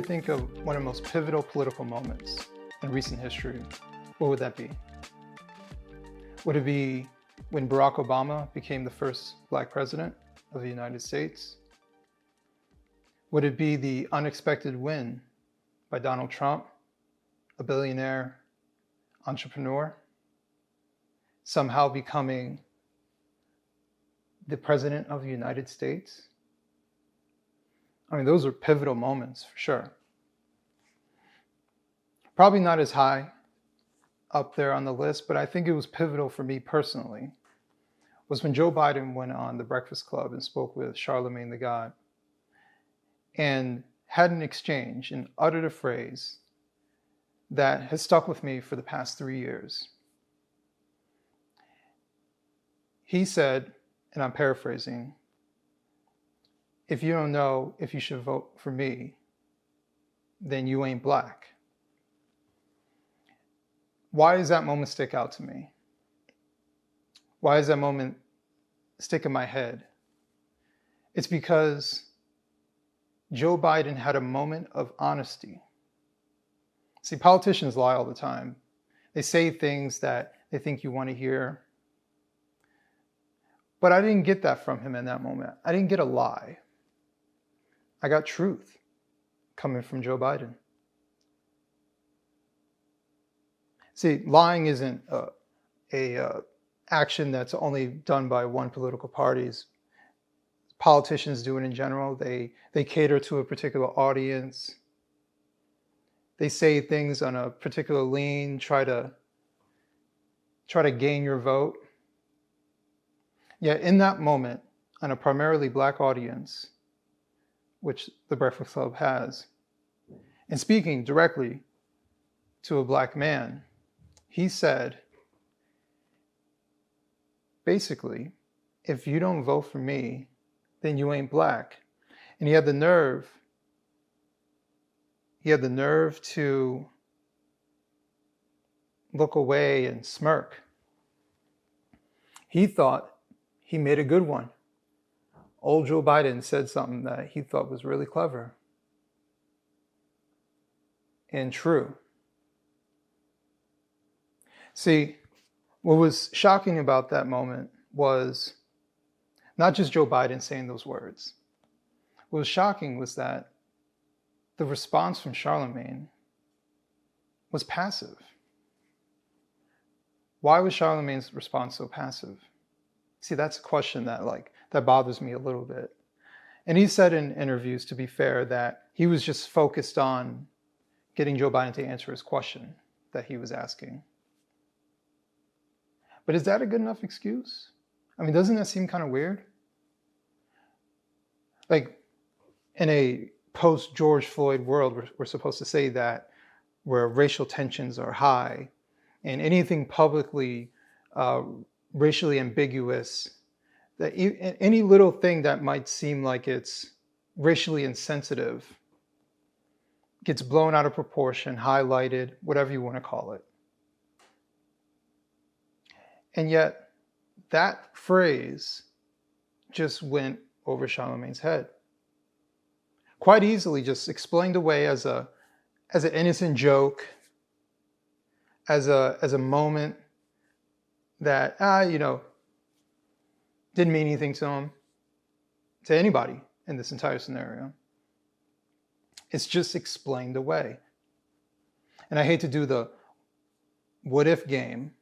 to think of one of the most pivotal political moments in recent history, what would that be? Would it be when Barack Obama became the first Black president of the United States? Would it be the unexpected win by Donald Trump, a billionaire entrepreneur, somehow becoming the president of the United States? I mean, those are pivotal moments for sure. Probably not as high up there on the list, but I think it was pivotal for me personally, was when Joe Biden went on The Breakfast Club and spoke with Charlemagne the God and had an exchange and uttered a phrase that has stuck with me for the past 3 years. He said, and I'm paraphrasing, "If you don't know if you should vote for me, then you ain't Black." Why does that moment stick out to me? Why does that moment stick in my head? It's because Joe Biden had a moment of honesty. See, politicians lie all the time. They say things that they think you want to hear. But I didn't get that from him in that moment. I didn't get a lie. I got truth coming from Joe Biden. See, lying isn't a action that's only done by one political party. Politicians do it in general. They cater to a particular audience. They say things on a particular lean, try to gain your vote. Yet in that moment, on a primarily Black audience, which The Breakfast Club has, and speaking directly to a Black man, he said, basically, if you don't vote for me, then you ain't Black. And he had the nerve to look away and smirk. He thought he made a good one. Old Joe Biden said something that he thought was really clever and true. See, what was shocking about that moment was not just Joe Biden saying those words. What was shocking was that the response from Charlemagne was passive. Why was Charlemagne's response so passive? See, that's a question that bothers me a little bit. And he said in interviews, to be fair, that he was just focused on getting Joe Biden to answer his question that he was asking. But is that a good enough excuse? I mean, doesn't that seem kind of weird? Like, in a post-George Floyd world, we're supposed to say that where racial tensions are high and anything publicly racially ambiguous, that any little thing that might seem like it's racially insensitive gets blown out of proportion, highlighted, whatever you want to call it. And yet, that phrase just went over Charlemagne's head. Quite easily just explained away as an innocent joke, as a moment that, didn't mean anything to him, to anybody in this entire scenario. It's just explained away. And I hate to do the what if game,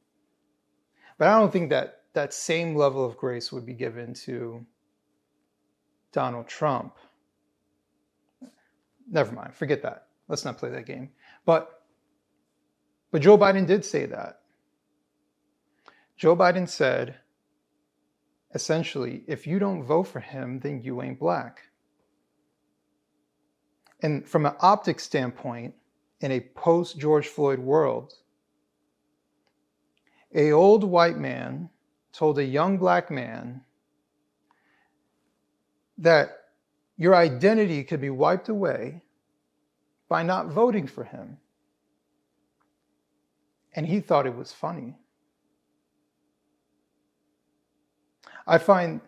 but I don't think that same level of grace would be given to Donald Trump. Never mind, forget that. Let's not play that game. But Joe Biden did say that. Joe Biden said, essentially, if you don't vote for him, then you ain't Black. And from an optics standpoint, in a post-George Floyd world, an old white man told a young Black man that your identity could be wiped away by not voting for him. And he thought it was funny. I find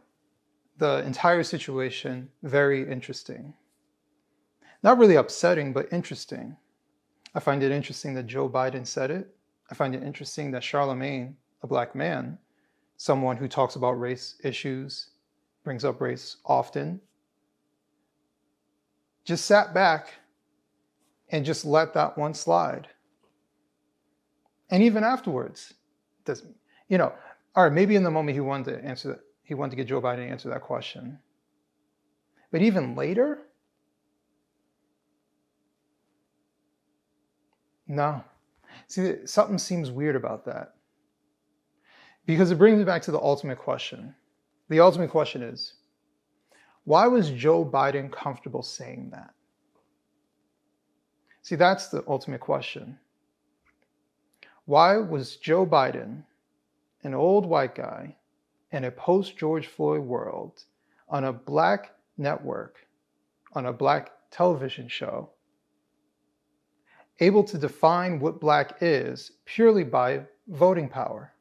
the entire situation very interesting. Not really upsetting, but interesting. I find it interesting that Joe Biden said it. I find it interesting that Charlemagne, a black man, someone who talks about race issues, brings up race often, just sat back and just let that one slide. And even afterwards, all right, maybe in the moment he wanted to answer that, he wanted to get Joe Biden to answer that question. But even later, no. See, something seems weird about that. Because it brings me back to the ultimate question. The ultimate question is, why was Joe Biden comfortable saying that? See, that's the ultimate question. Why was Joe Biden, an old white guy, in a post-George Floyd world, on a black network, on a black television show, able to define what black is purely by voting power?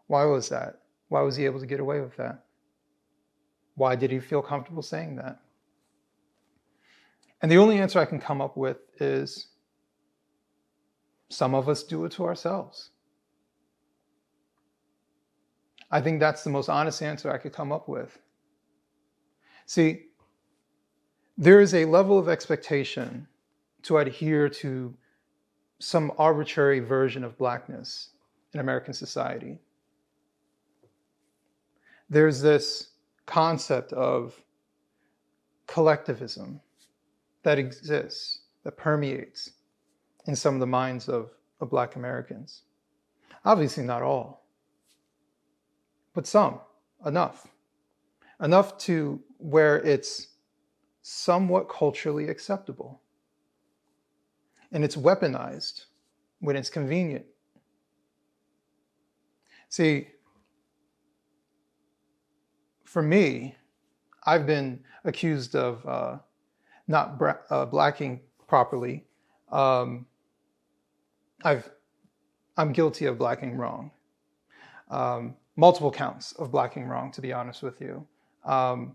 Why was that? Why was he able to get away with that? Why did he feel comfortable saying that? And the only answer I can come up with is some of us do it to ourselves. I think that's the most honest answer I could come up with. See, there is a level of expectation to adhere to some arbitrary version of blackness in American society. There's this concept of collectivism that exists, that permeates in some of the minds of Black Americans. Obviously not all, but some, enough. Enough to where it's somewhat culturally acceptable. And it's weaponized when it's convenient. See, for me, I've been accused of not blacking properly. I'm guilty of blacking wrong. Multiple counts of blacking wrong, to be honest with you. And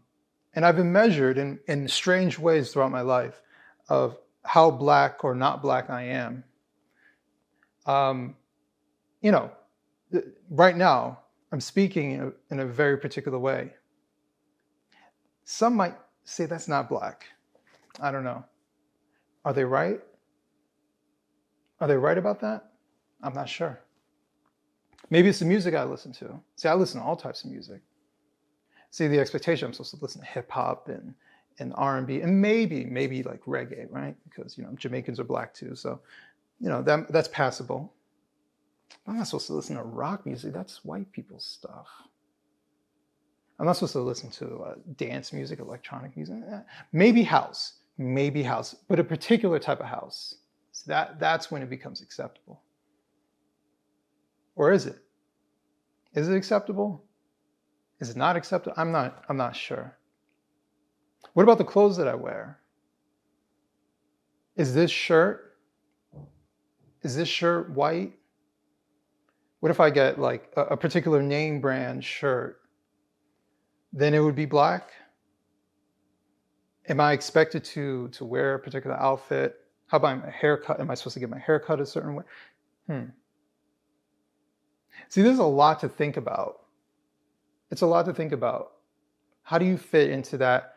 I've been measured in strange ways throughout my life of how black or not black I am. Right now, I'm speaking in a very particular way. Some might say that's not black. I don't know. Are they right? Are they right about that? I'm not sure. Maybe it's the music I listen to. See, I listen to all types of music. See, the expectation, I'm supposed to listen to hip hop and R&B and maybe like reggae, right? Because, Jamaicans are black too. So, that's passable. I'm not supposed to listen to rock music. That's white people's stuff. I'm not supposed to listen to dance music, electronic music. Maybe house, but a particular type of house. So that's when it becomes acceptable. Or is it? Is it acceptable? Is it not acceptable? I'm not sure. What about the clothes that I wear? Is this shirt white? What if I get like a particular name brand shirt? Then it would be black? Am I expected to wear a particular outfit? How about my haircut? Am I supposed to get my hair cut a certain way? See, there's a lot to think about. It's a lot to think about. How do you fit into that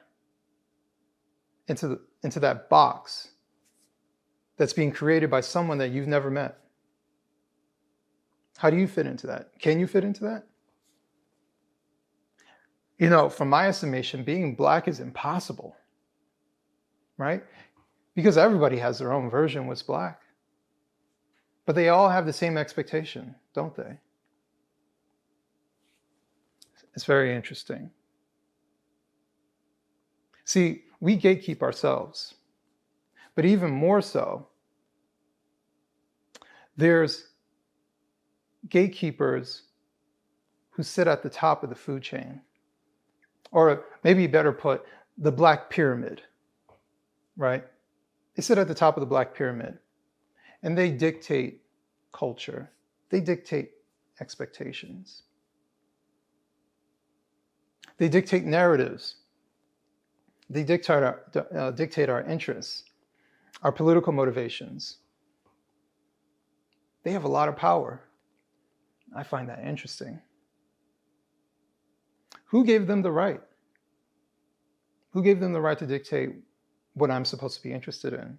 box that's being created by someone that you've never met? How do you fit into that? Can you fit into that? From my estimation, being black is impossible, right? Because everybody has their own version of what's black. But they all have the same expectation, don't they? It's very interesting. See, we gatekeep ourselves. But even more so, there's gatekeepers who sit at the top of the food chain. Or maybe better put, the Black Pyramid, right? They sit at the top of the Black Pyramid and they dictate culture. They dictate expectations. They dictate narratives. They dictate our interests, our political motivations. They have a lot of power. I find that interesting. Who gave them the right? Who gave them the right to dictate what I'm supposed to be interested in,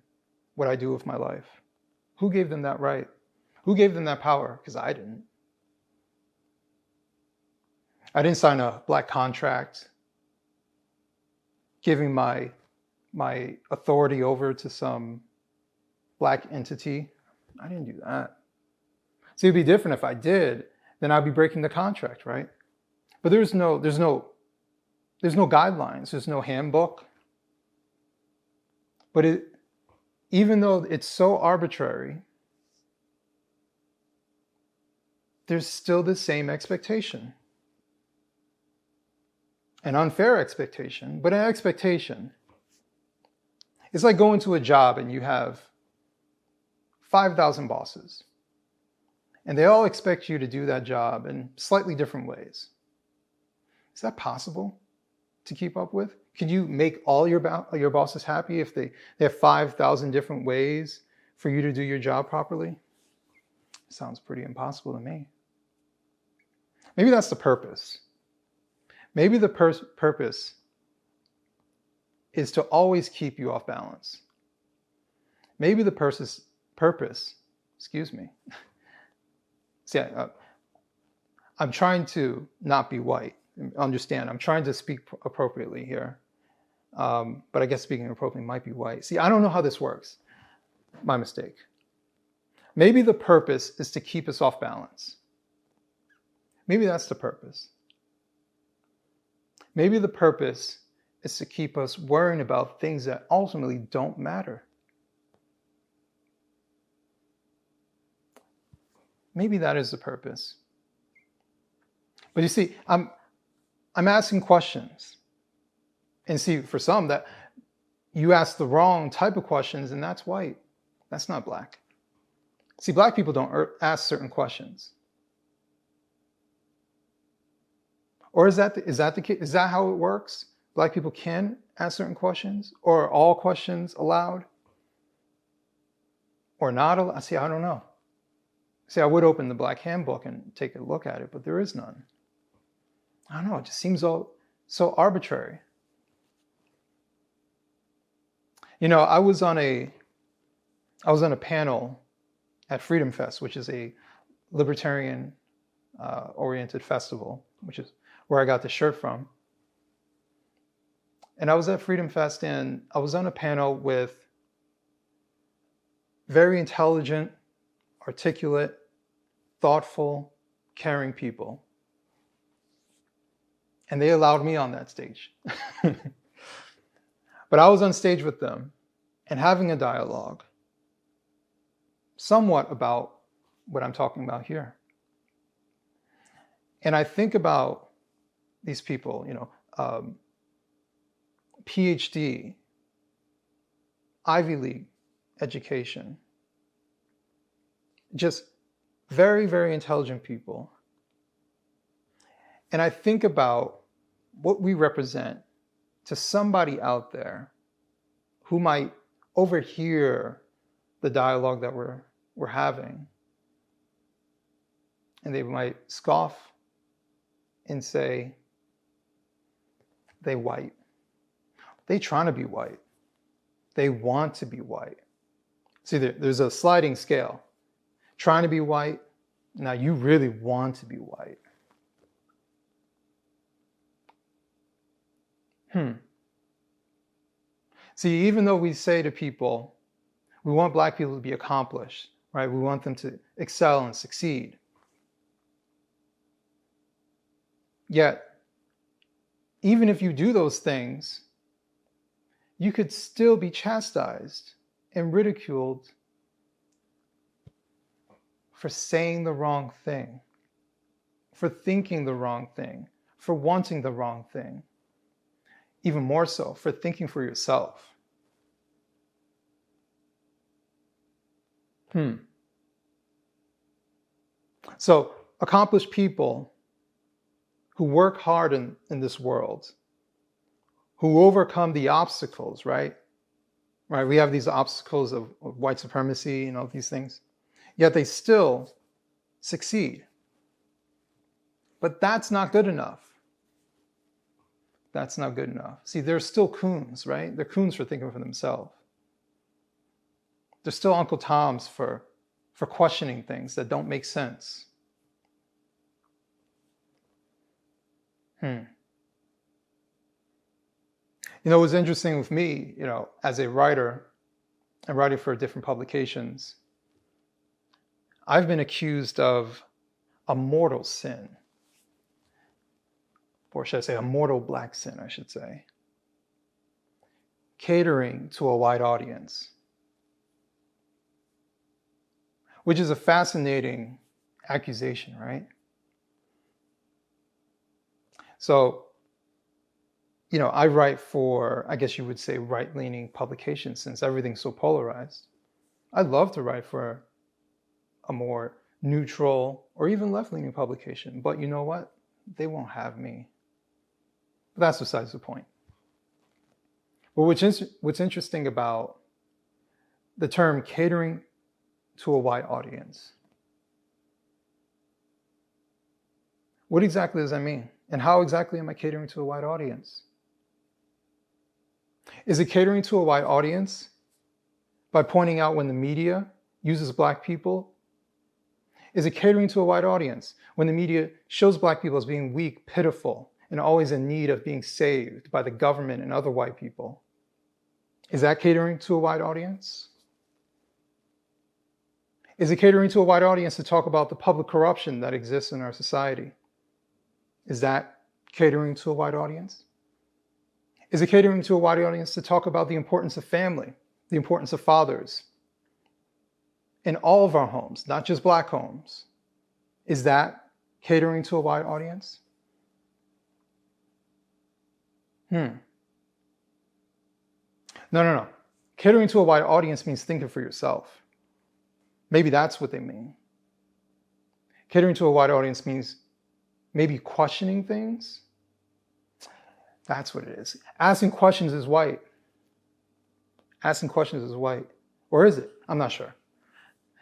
what I do with my life? Who gave them that right? Who gave them that power? Because I didn't. I didn't sign a black contract giving my authority over to some black entity. I didn't do that. So it'd be different if I did, then I'd be breaking the contract, right? But there's no guidelines, there's no handbook. But even though it's so arbitrary, there's still the same expectation. An unfair expectation, but an expectation. It's like going to a job and you have 5,000 bosses. And they all expect you to do that job in slightly different ways. Is that possible to keep up with? Can you make all your bosses happy if they have 5,000 different ways for you to do your job properly? Sounds pretty impossible to me. Maybe that's the purpose. Maybe the purpose is to always keep you off balance. Maybe the purpose, excuse me. See, I'm trying to not be white. Understand, I'm trying to speak appropriately here. But I guess speaking appropriately might be white. See, I don't know how this works. My mistake. Maybe the purpose is to keep us off balance. Maybe that's the purpose. Maybe the purpose is to keep us worrying about things that ultimately don't matter. Maybe that is the purpose. But you see, I'm asking questions. And see, for some, that you ask the wrong type of questions, and that's white. That's not black. See, black people don't ask certain questions. Or is that the case? Is that how it works? Black people can ask certain questions? Or are all questions allowed? Or not allowed? See, I don't know. See, I would open the Black Handbook and take a look at it, but there is none. I don't know, it just seems so arbitrary. You know, I was on a panel at Freedom Fest, which is a libertarian oriented festival, which is where I got the shirt from. And I was at Freedom Fest and I was on a panel with very intelligent, articulate, thoughtful, caring people. And they allowed me on that stage. But I was on stage with them and having a dialogue somewhat about what I'm talking about here. And I think about these people, you know, PhD, Ivy League education, just very, very intelligent people. And I think about what we represent to somebody out there who might overhear the dialogue that we're having. And they might scoff and say, they white. They trying to be white. They want to be white. See, there's a sliding scale. Trying to be white, now you really want to be white. See, even though we say to people, we want Black people to be accomplished, right? We want them to excel and succeed. Yet, even if you do those things, you could still be chastised and ridiculed for saying the wrong thing, for thinking the wrong thing, for wanting the wrong thing. Even more so, for thinking for yourself. So, accomplished people who work hard in this world, who overcome the obstacles, right? Right, we have these obstacles of white supremacy and all these things, yet they still succeed. But that's not good enough. That's not good enough. See, they're still coons, right? They're coons for thinking for themselves. They're still Uncle Toms for questioning things that don't make sense. You know, it was interesting with me, you know, as a writer and writing for different publications, I've been accused of a mortal sin. Or should I say a mortal black sin, I should say. Catering to a white audience. Which is a fascinating accusation, right? So, you know, I write for, I guess you would say, right-leaning publications since everything's so polarized. I'd love to write for a more neutral or even left-leaning publication, but you know what? They won't have me. But that's besides the point. But what's interesting about the term catering to a white audience, what exactly does that mean? And how exactly am I catering to a white audience? Is it catering to a white audience by pointing out when the media uses black people? Is it catering to a white audience when the media shows black people as being weak, pitiful, and always in need of being saved by the government and other white people? Is that catering to a white audience? Is it catering to a white audience to talk about the public corruption that exists in our society? Is that catering to a white audience? Is it catering to a white audience to talk about the importance of family, the importance of fathers in all of our homes, not just black homes? Is that catering to a white audience? No. Catering to a white audience means thinking for yourself. Maybe that's what they mean. Catering to a white audience means maybe questioning things. That's what it is. Asking questions is white. Asking questions is white. Or is it? I'm not sure.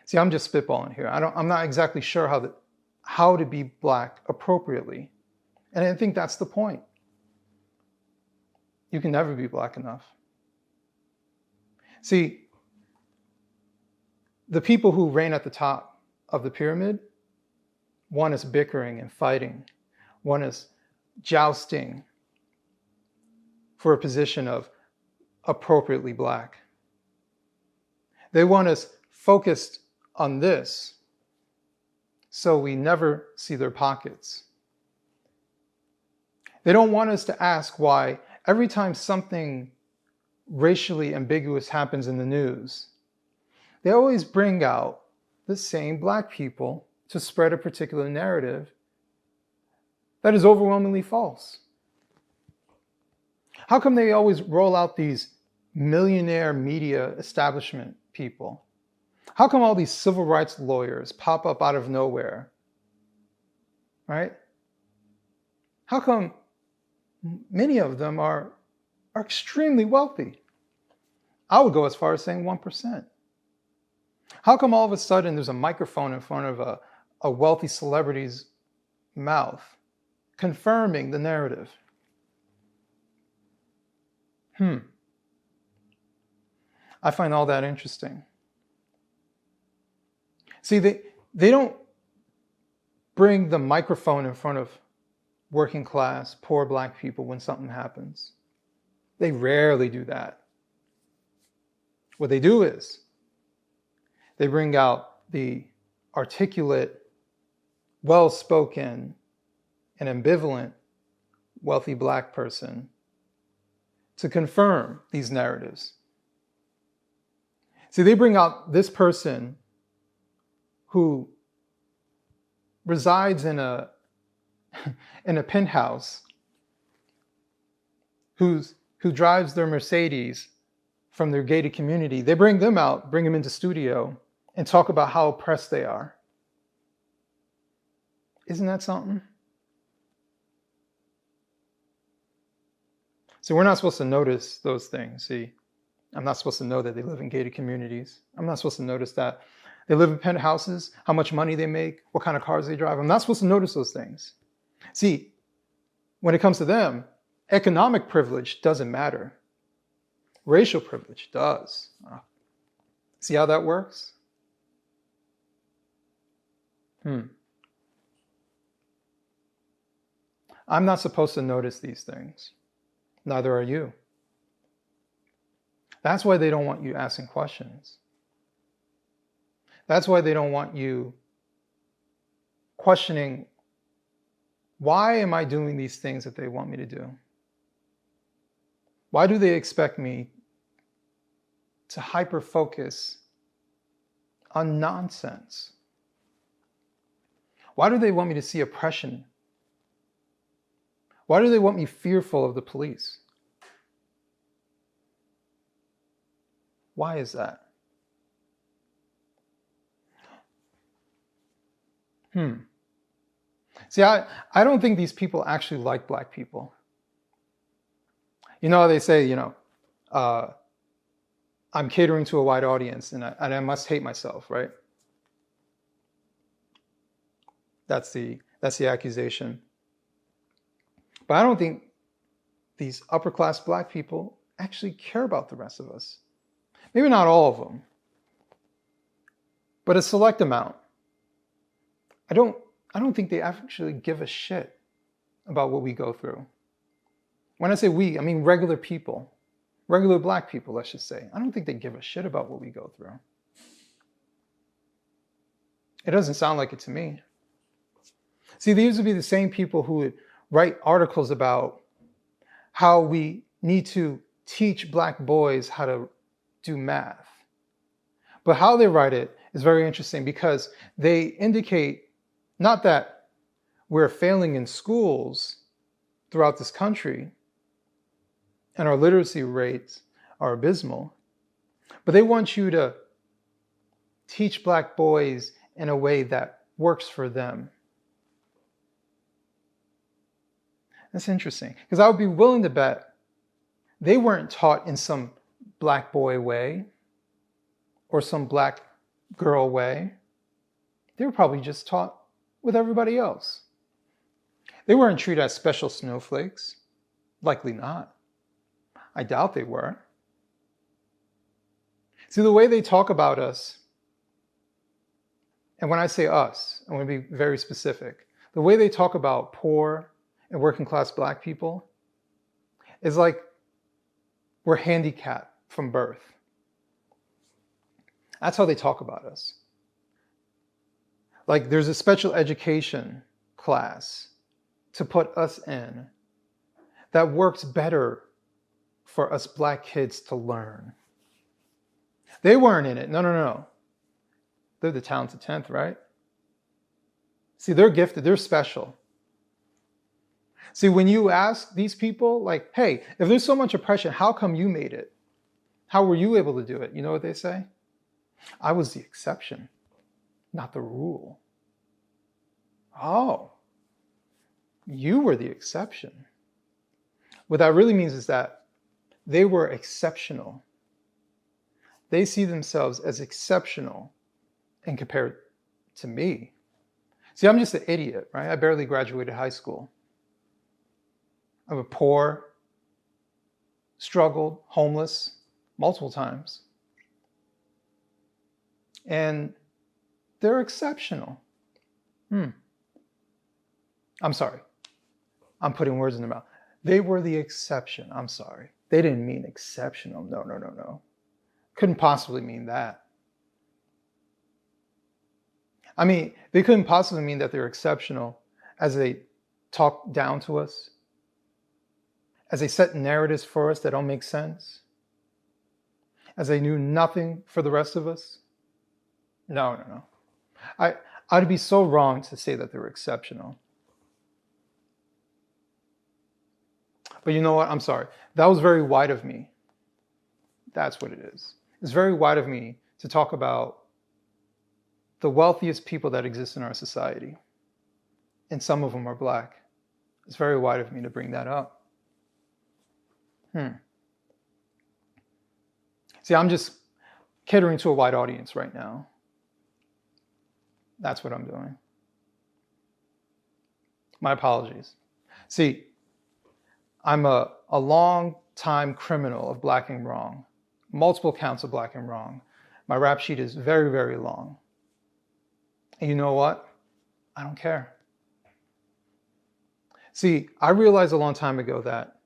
See, I'm just spitballing here. I'm not exactly sure how to be black appropriately. And I think that's the point. You can never be black enough. See, the people who reign at the top of the pyramid, one is bickering and fighting. One is jousting for a position of appropriately black. They want us focused on this so we never see their pockets. They don't want us to ask why every time something racially ambiguous happens in the news, they always bring out the same black people to spread a particular narrative that is overwhelmingly false. How come they always roll out these millionaire media establishment people? How come all these civil rights lawyers pop up out of nowhere? Right? How come many of them are extremely wealthy? I would go as far as saying 1%. How come all of a sudden there's a microphone in front of a wealthy celebrity's mouth confirming the narrative? I find all that interesting. See, they don't bring the microphone in front of working class, poor black people when something happens. They rarely do that. What they do is they bring out the articulate, well-spoken, and ambivalent wealthy black person to confirm these narratives. See, they bring out this person who resides in a penthouse, who drives their Mercedes from their gated community. They bring them out, bring them into studio, and talk about how oppressed they are. Isn't that something? So we're not supposed to notice those things. See, I'm not supposed to know that they live in gated communities. I'm not supposed to notice that they live in penthouses, how much money they make, what kind of cars they drive. I'm not supposed to notice those things. See, when it comes to them, economic privilege doesn't matter. Racial privilege does. See how that works? I'm not supposed to notice these things. Neither are you. That's why they don't want you asking questions. That's why they don't want you questioning, why am I doing these things that they want me to do? Why do they expect me to hyper-focus on nonsense? Why do they want me to see oppression? Why do they want me fearful of the police? Why is that? See, I don't think these people actually like Black people. You know how they say, I'm catering to a wide audience and I must hate myself, right? That's the accusation. But I don't think these upper class Black people actually care about the rest of us. Maybe not all of them, but a select amount. I don't think they actually give a shit about what we go through. When I say we, I mean regular people, regular Black people, let's just say. I don't think they give a shit about what we go through. It doesn't sound like it to me. See, these would be the same people who would write articles about how we need to teach Black boys how to do math. But how they write it is very interesting because they indicate not that we're failing in schools throughout this country and our literacy rates are abysmal, but they want you to teach Black boys in a way that works for them. That's interesting, because I would be willing to bet they weren't taught in some Black boy way or some Black girl way. They were probably just taught with everybody else. They weren't treated as special snowflakes. Likely not. I doubt they were. See, the way they talk about us, and when I say us, I want to be very specific. The way they talk about poor and working class Black people is like we're handicapped from birth. That's how they talk about us. Like there's a special education class to put us in that works better for us Black kids to learn. They weren't in it. No. They're the talented 10th, right? See, they're gifted. They're special. See, when you ask these people, like, hey, if there's so much oppression, how come you made it? How were you able to do it? You know what they say? I was the exception, not the rule. Oh, you were the exception. What that really means is that they were exceptional. They see themselves as exceptional and compared to me. See, I'm just an idiot, right? I barely graduated high school. I'm a poor, struggled, homeless multiple times. And they're exceptional. I'm sorry. I'm putting words in their mouth. They were the exception. I'm sorry. They didn't mean exceptional. No. Couldn't possibly mean that. I mean, they couldn't possibly mean that they're exceptional as they talk down to us, as they set narratives for us that don't make sense, as they knew nothing for the rest of us. No. I'd be so wrong to say that they were exceptional. But you know what? I'm sorry. That was very wide of me. That's what it is. It's very wide of me to talk about the wealthiest people that exist in our society. And some of them are Black. It's very wide of me to bring that up. See, I'm just catering to a wide audience right now. That's what I'm doing. My apologies. See, I'm a long-time criminal of black and wrong, multiple counts of black and wrong. My rap sheet is very, very long. And you know what? I don't care. See, I realized a long time ago that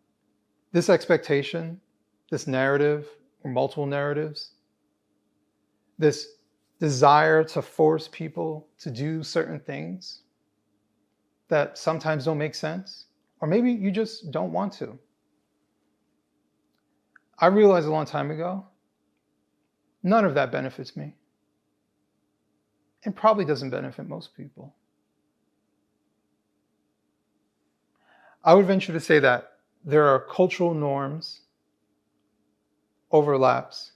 this expectation, this narrative, or multiple narratives, this desire to force people to do certain things that sometimes don't make sense, or maybe you just don't want to. I realized a long time ago, none of that benefits me. And probably doesn't benefit most people. I would venture to say that there are cultural norms, overlaps,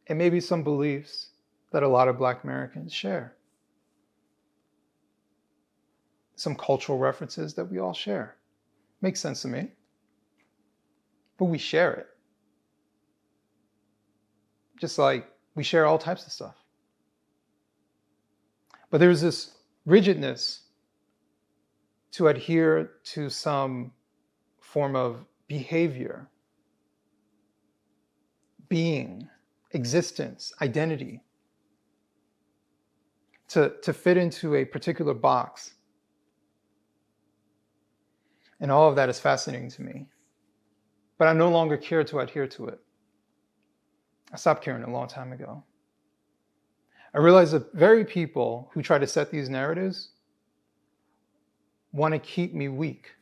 and maybe some beliefs that a lot of Black Americans share. Some cultural references that we all share. Makes sense to me. But we share it. Just like we share all types of stuff. But there's this rigidness to adhere to some form of behavior, being, existence, identity, to fit into a particular box. And all of that is fascinating to me. But I no longer care to adhere to it. I stopped caring a long time ago. I realize the very people who try to set these narratives want to keep me weak.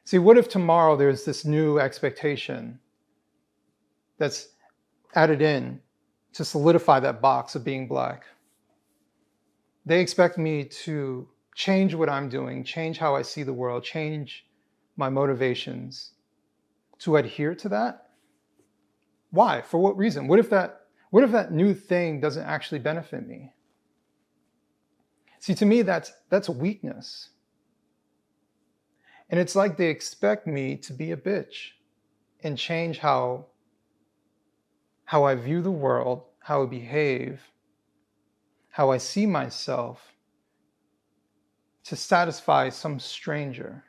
See, what if tomorrow there's this new expectation that's added in to solidify that box of being Black? They expect me to change what I'm doing, change how I see the world, change my motivations to adhere to that? Why? For what reason? What if that new thing doesn't actually benefit me? See, to me, that's a weakness. And it's like they expect me to be a bitch and change how I view the world, how I behave, how I see myself to satisfy some stranger,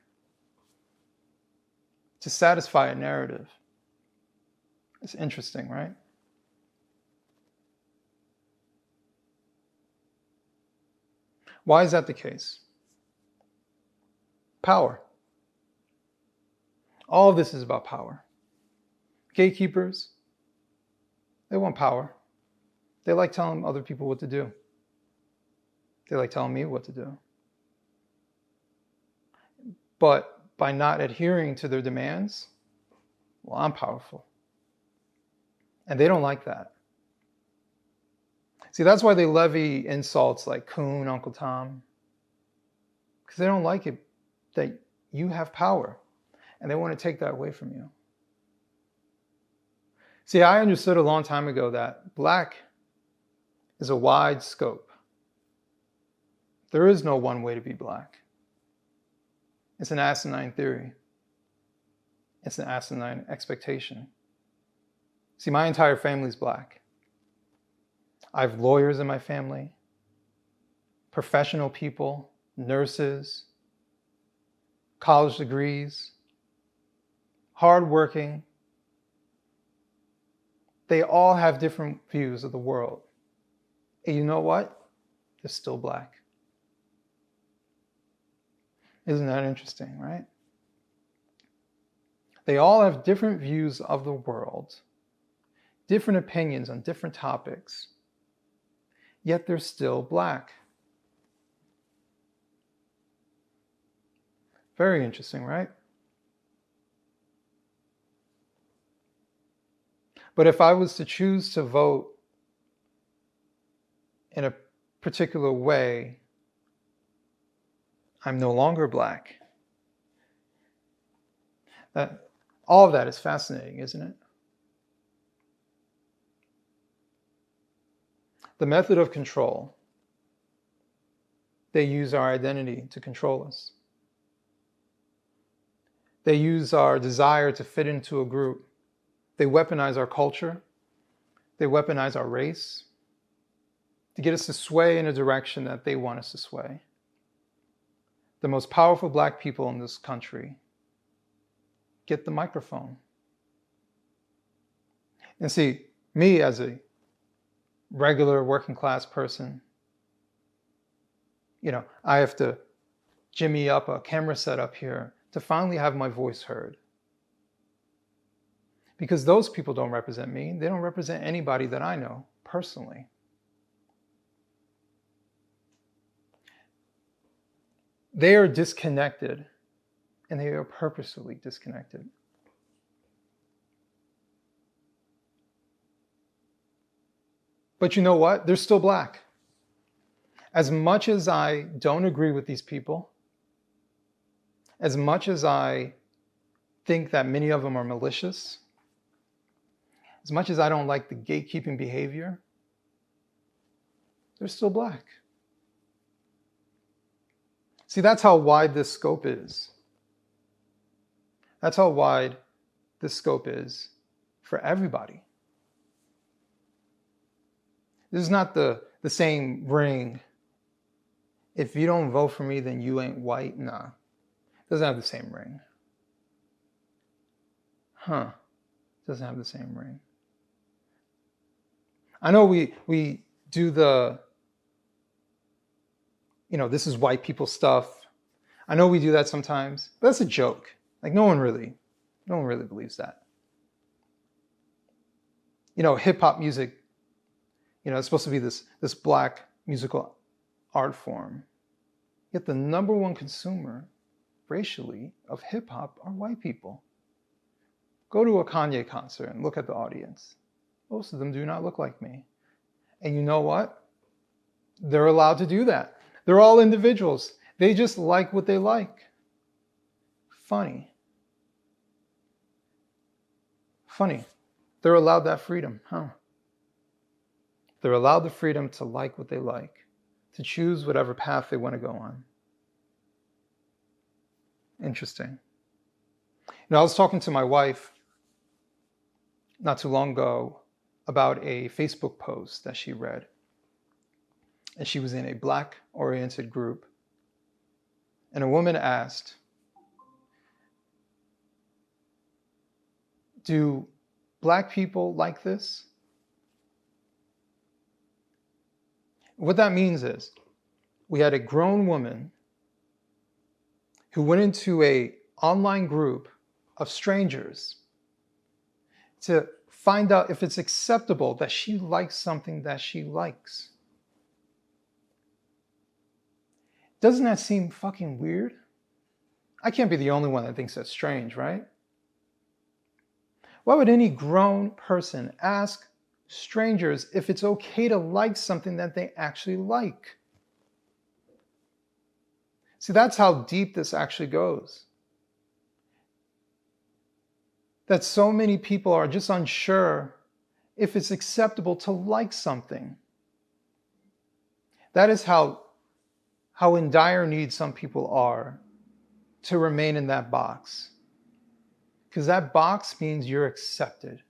to satisfy a narrative. It's interesting, right? Why is that the case? Power. All of this is about power. Gatekeepers, they want power. They like telling other people what to do. They like telling me what to do. But by not adhering to their demands, well, I'm powerful. And they don't like that. See, that's why they levy insults like coon, Uncle Tom. Because they don't like it that you have power. And they want to take that away from you. See, I understood a long time ago that Black is a wide scope. There is no one way to be Black. It's an asinine theory. It's an asinine expectation. See, my entire family's Black. I have lawyers in my family, professional people, nurses, college degrees, hardworking. They all have different views of the world. And you know what? They're still Black. Isn't that interesting, right? They all have different views of the world, different opinions on different topics, yet they're still Black. Very interesting, right? But if I was to choose to vote in a particular way, I'm no longer Black. All of that is fascinating, isn't it? The method of control. They use our identity to control us. They use our desire to fit into a group. They weaponize our culture. They weaponize our race to get us to sway in a direction that they want us to sway. The most powerful Black people in this country get the microphone. And see, me as a regular working class person, I have to jimmy up a camera setup here to finally have my voice heard. Because those people don't represent me. They don't represent anybody that I know personally. They are disconnected, and they are purposefully disconnected. But you know what? They're still Black. As much as I don't agree with these people, as much as I think that many of them are malicious, as much as I don't like the gatekeeping behavior, they're still Black. See, that's how wide this scope is. That's how wide this scope is for everybody. This is not the same ring. If you don't vote for me, then you ain't white. Nah, it doesn't have the same ring. Doesn't have the same ring. I know we do the, this is white people stuff. I know we do that sometimes, but that's a joke. Like no one really believes that. Hip hop music, it's supposed to be this Black musical art form. Yet the number one consumer racially of hip hop are white people. Go to a Kanye concert and look at the audience. Most of them do not look like me. And you know what? They're allowed to do that. They're all individuals. They just like what they like. Funny. They're allowed that freedom, huh? They're allowed the freedom to like what they like, to choose whatever path they want to go on. Interesting. I was talking to my wife not too long ago about a Facebook post that she read. And she was in a Black-oriented group. And a woman asked, do Black people like this? What that means is we had a grown woman who went into an online group of strangers to find out if it's acceptable that she likes something that she likes. Doesn't that seem fucking weird? I can't be the only one that thinks that's strange, right? Why would any grown person ask strangers if it's okay to like something that they actually like? See, that's how deep this actually goes. That so many people are just unsure if it's acceptable to like something. That is how in dire need some people are to remain in that box. Because that box means you're accepted.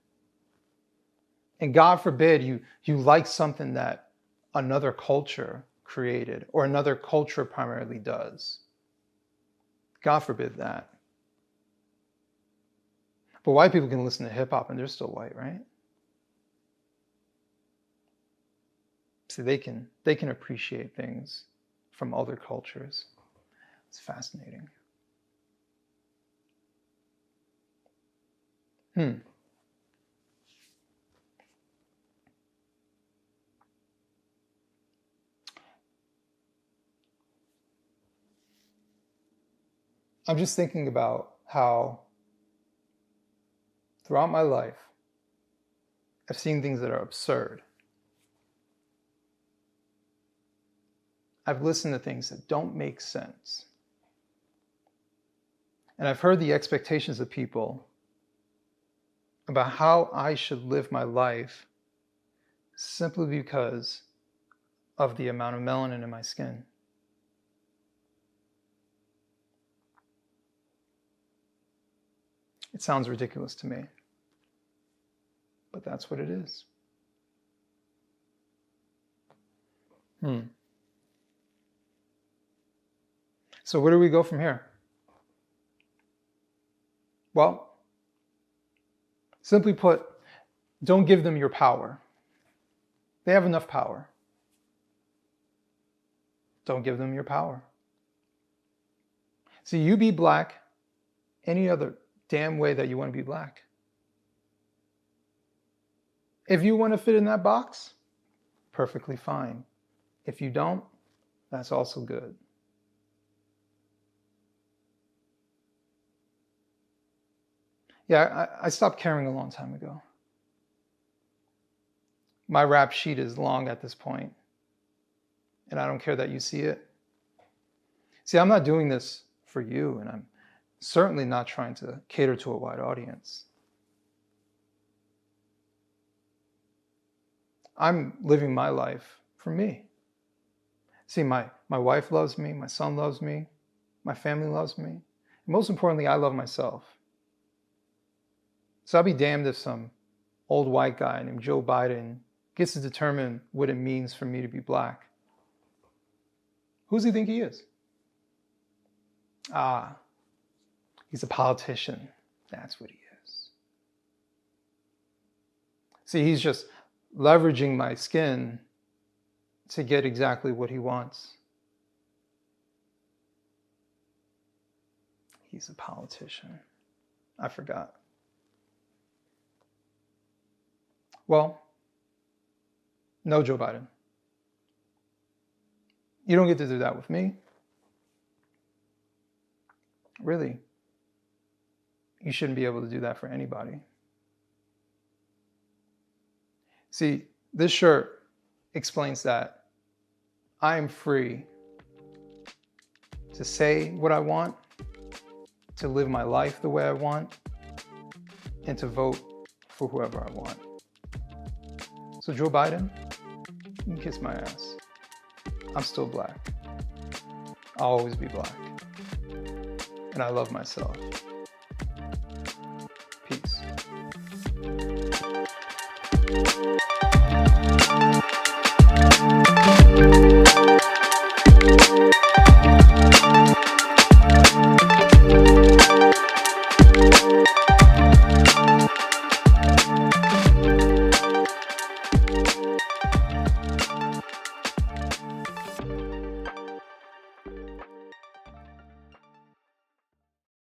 And God forbid you like something that another culture created or another culture primarily does. God forbid that. But white people can listen to hip hop and they're still white, right? So they can appreciate things from other cultures. It's fascinating. I'm just thinking about how throughout my life, I've seen things that are absurd. I've listened to things that don't make sense. And I've heard the expectations of people about how I should live my life simply because of the amount of melanin in my skin. It sounds ridiculous to me, but that's what it is. So where do we go from here? Well, simply put, don't give them your power. They have enough power. Don't give them your power. See, you be black any other damn way that you want to be black. If you want to fit in that box, perfectly fine. If you don't, that's also good. Yeah, I stopped caring a long time ago. My rap sheet is long at this point, and I don't care that you see it. See, I'm not doing this for you, and I'm certainly not trying to cater to a wide audience. I'm living my life for me. See, my wife loves me, my son loves me, my family loves me. And most importantly, I love myself. So I'll be damned if some old white guy named Joe Biden gets to determine what it means for me to be black. Who does he think he is? He's a politician. That's what he is. See, he's just leveraging my skin to get exactly what he wants. He's a politician. I forgot. Well, no, Joe Biden. You don't get to do that with me. Really, you shouldn't be able to do that for anybody. See, this shirt explains that I am free to say what I want, to live my life the way I want, and to vote for whoever I want. So Joe Biden, you can kiss my ass. I'm still black. I'll always be black. And I love myself.